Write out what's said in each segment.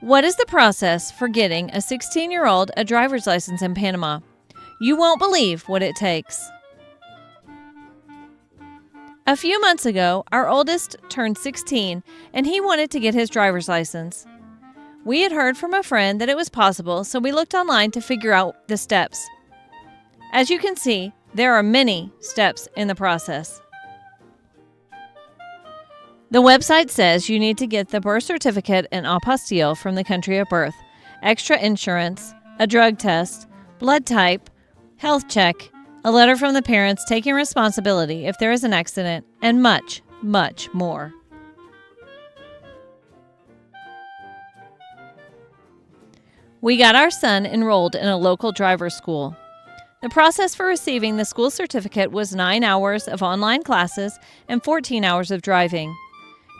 What is the process for getting a 16-year-old a driver's license in Panama? You won't believe what it takes. A few months ago, our oldest turned 16 and he wanted to get his driver's license. We had heard from a friend that it was possible, so we looked online to figure out the steps. As you can see, there are many steps in the process. The website says you need to get the birth certificate and apostille from the country of birth, extra insurance, a drug test, blood type, health check, a letter from the parents taking responsibility if there is an accident, and much, much more. We got our son enrolled in a local driver's school. The process for receiving the school certificate was 9 hours of online classes and 14 hours of driving.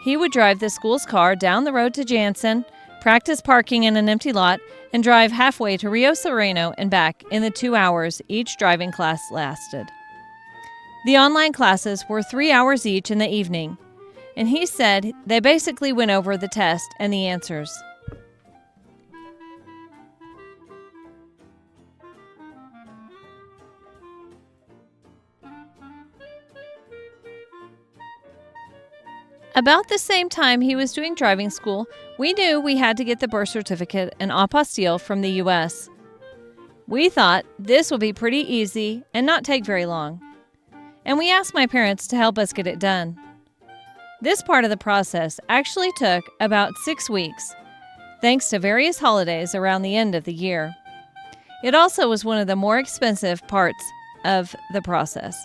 He would drive the school's car down the road to Jansen, practice parking in an empty lot, and drive halfway to Rio Sereno and back in the 2 hours each driving class lasted. The online classes were 3 hours each in the evening, and he said they basically went over the test and the answers. About the same time he was doing driving school, we knew we had to get the birth certificate and apostille from the U.S. We thought this would be pretty easy and not take very long, and we asked my parents to help us get it done. This part of the process actually took about 6 weeks, thanks to various holidays around the end of the year. It also was one of the more expensive parts of the process.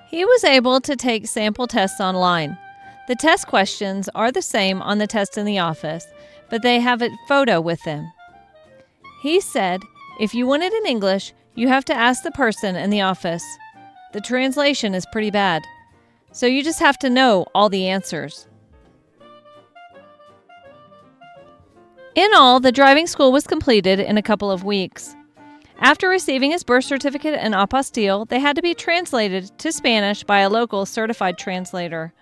He was able to take sample tests online. The test questions are the same on the test in the office, but they have a photo with them. He said, if you want it in English, you have to ask the person in the office. The translation is pretty bad, so you just have to know all the answers. In all, the driving school was completed in a couple of weeks. After receiving his birth certificate and apostille, they had to be translated to Spanish by a local certified translator.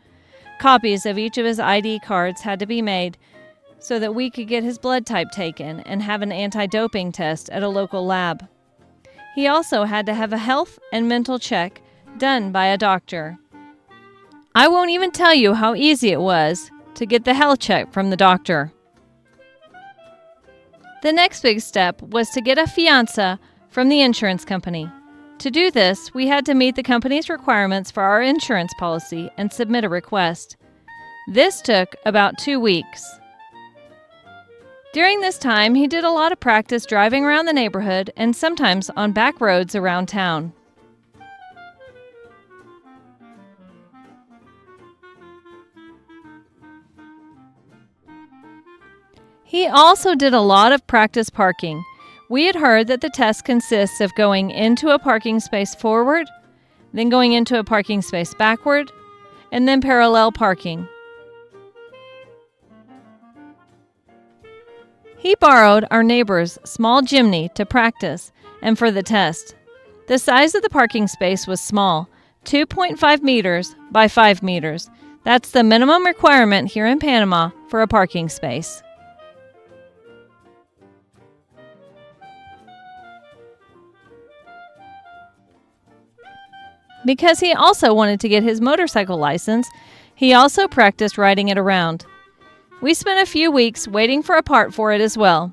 Copies of each of his ID cards had to be made so that we could get his blood type taken and have an anti-doping test at a local lab. He also had to have a health and mental check done by a doctor. I won't even tell you how easy it was to get the health check from the doctor. The next big step was to get a fianza from the insurance company. To do this, we had to meet the company's requirements for our insurance policy and submit a request. This took about 2 weeks. During this time, he did a lot of practice driving around the neighborhood and sometimes on back roads around town. He also did a lot of practice parking. We had heard that the test consists of going into a parking space forward, then going into a parking space backward, and then parallel parking. He borrowed our neighbor's small Jimny to practice and for the test. The size of the parking space was small, 2.5 meters by 5 meters. That's the minimum requirement here in Panama for a parking space. Because he also wanted to get his motorcycle license, he also practiced riding it around. We spent a few weeks waiting for a part for it as well.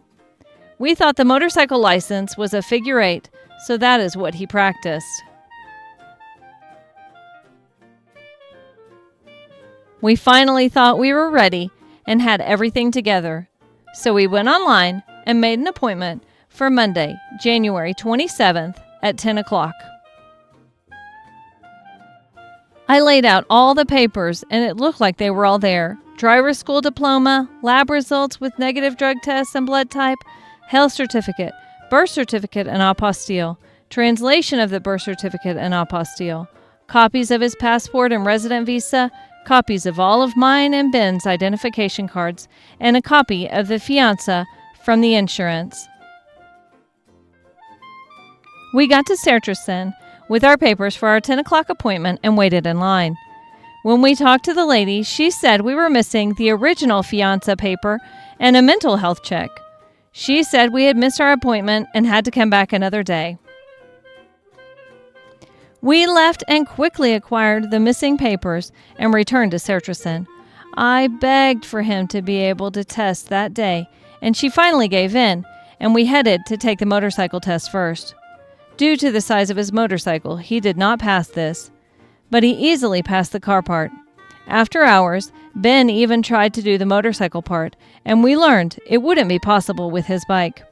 We thought the motorcycle license was a figure 8, so that is what he practiced. We finally thought we were ready and had everything together, so we went online and made an appointment for Monday, January 27th at 10 o'clock. I laid out all the papers, and it looked like they were all there. Driver's school diploma, lab results with negative drug tests and blood type, health certificate, birth certificate and apostille, translation of the birth certificate and apostille, copies of his passport and resident visa, copies of all of mine and Ben's identification cards, and a copy of the fianza from the insurance. We got to Sertresen with our papers for our 10 o'clock appointment and waited in line. When we talked to the lady, she said we were missing the original fianza paper and a mental health check. She said we had missed our appointment and had to come back another day. We left and quickly acquired the missing papers and returned to Sertrison. I begged for him to be able to test that day, and she finally gave in, and we headed to take the motorcycle test first. Due to the size of his motorcycle, he did not pass this, but he easily passed the car part. After hours, Ben even tried to do the motorcycle part, and we learned it wouldn't be possible with his bike.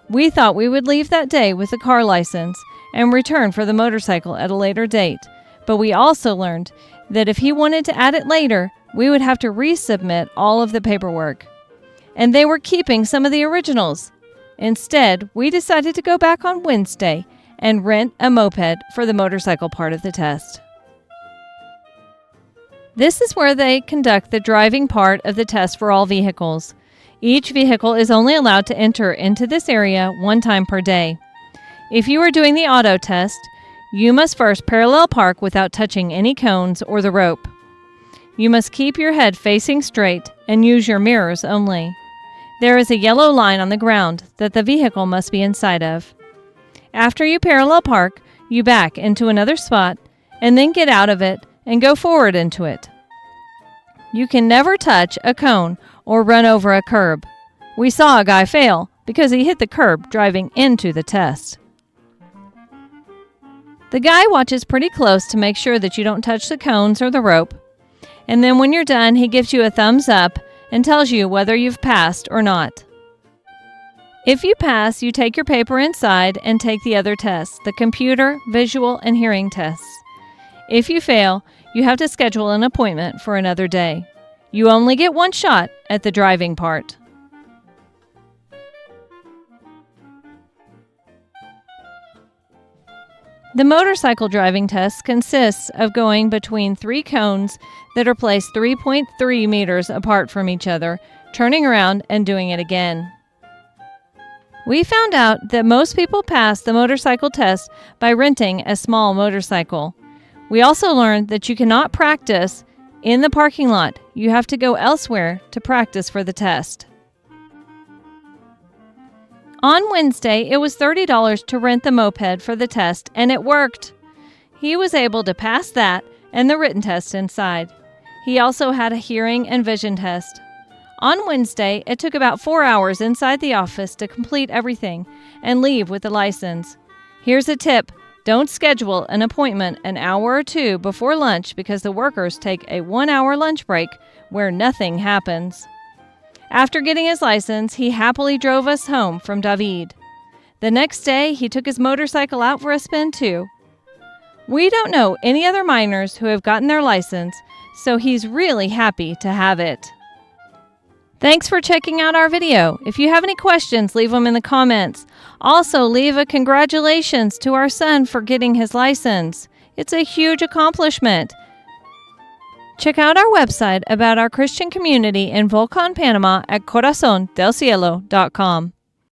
We thought we would leave that day with the car license and return for the motorcycle at a later date, but we also learned that if he wanted to add it later, we would have to resubmit all of the paperwork. And they were keeping some of the originals. Instead, we decided to go back on Wednesday and rent a moped for the motorcycle part of the test. This is where they conduct the driving part of the test for all vehicles. Each vehicle is only allowed to enter into this area one time per day. If you are doing the auto test, you must first parallel park without touching any cones or the rope. You must keep your head facing straight and use your mirrors only. There is a yellow line on the ground that the vehicle must be inside of. After you parallel park, you back into another spot and then get out of it and go forward into it. You can never touch a cone or run over a curb. We saw a guy fail because he hit the curb driving into the test. The guy watches pretty close to make sure that you don't touch the cones or the rope, and then when you're done, he gives you a thumbs up and tells you whether you've passed or not. If you pass, you take your paper inside and take the other tests, the computer, visual, and hearing tests. If you fail, you have to schedule an appointment for another day. You only get one shot at the driving part. The motorcycle driving test consists of going between 3 cones that are placed 3.3 meters apart from each other, turning around and doing it again. We found out that most people pass the motorcycle test by renting a small motorcycle. We also learned that you cannot practice in the parking lot. You have to go elsewhere to practice for the test. On Wednesday, it was $30 to rent the moped for the test, and it worked. He was able to pass that and the written test inside. He also had a hearing and vision test. On Wednesday, it took about 4 hours inside the office to complete everything and leave with the license. Here's a tip. Don't schedule an appointment an hour or two before lunch because the workers take a 1-hour lunch break where nothing happens. After getting his license, he happily drove us home from David. The next day, he took his motorcycle out for a spin too. We don't know any other minors who have gotten their license, so he's really happy to have it. Thanks for checking out our video. If you have any questions, leave them in the comments. Also, leave a congratulations to our son for getting his license. It's a huge accomplishment. Check out our website about our Christian community in Volcan, Panama at corazondelcielo.com.